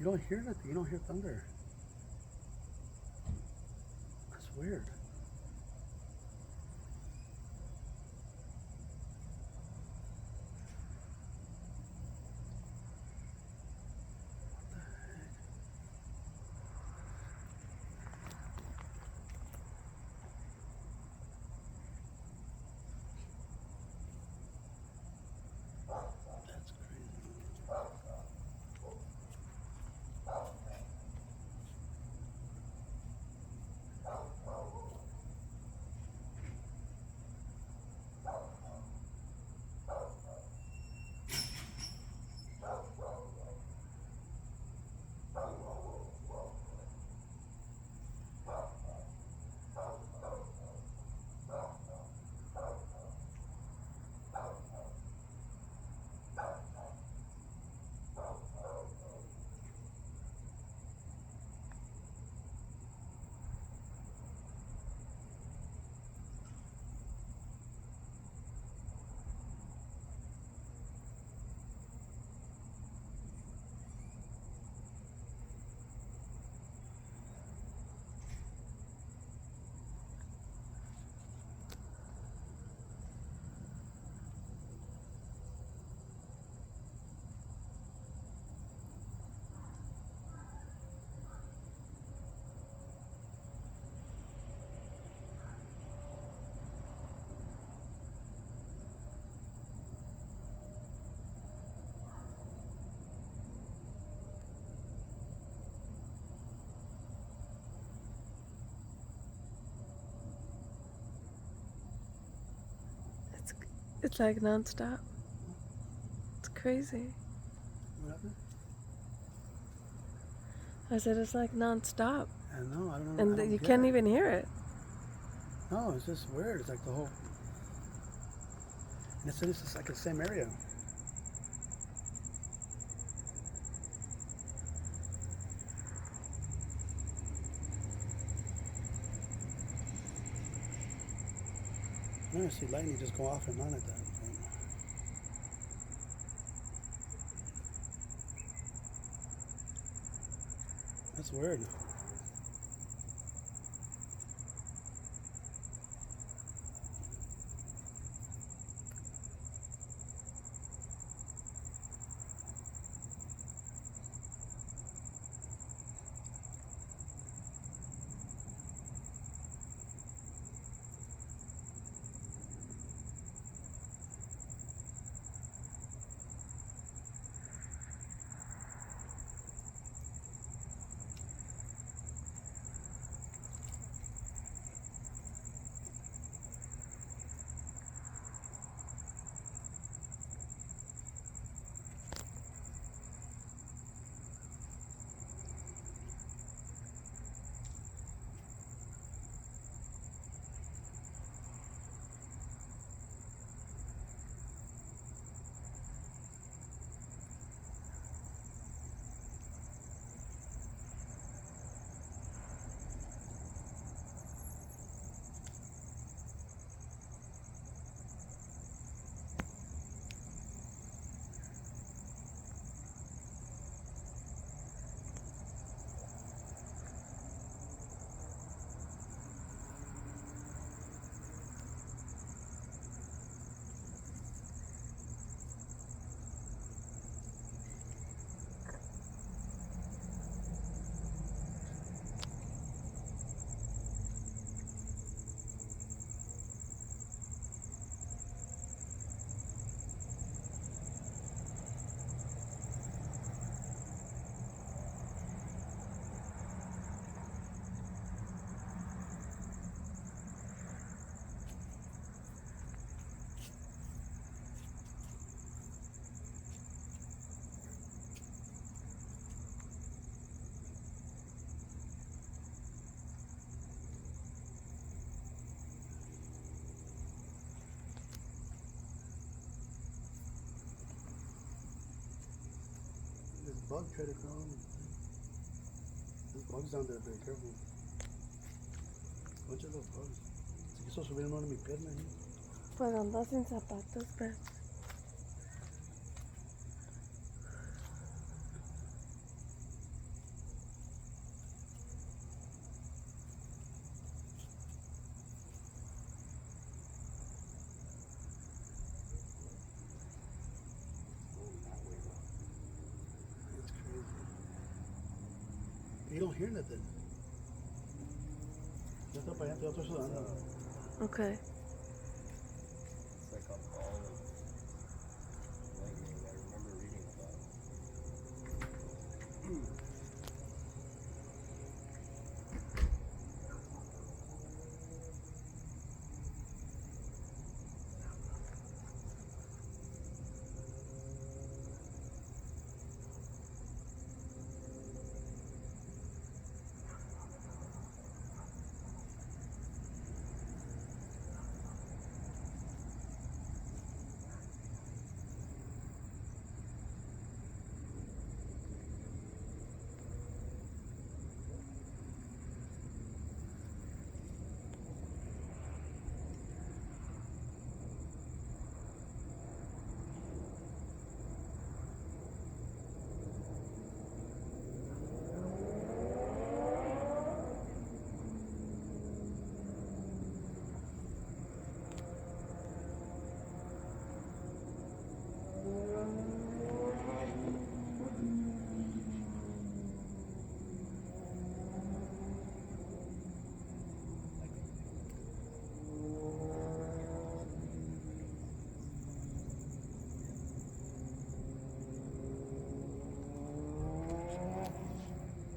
You don't hear nothing. You don't hear thunder. That's weird. That's crazy. It's it's like nonstop. It's crazy. What happened? I said it's like nonstop, I know. I don't know. I and don't you get can't it. even hear it. No, it's just weird. It's like the whole. And it's just like the same area. I never see lightning just go off and on like that. That's weird. This bug tried to crawl. There's bugs down there. Be careful. Bunch of little bugs. Se quiso subir uno de mi pierna. Pues anda sin zapatos, pero don't hear nothing. Ya está para allá, te estoy sudando. Okay. It's like a ball of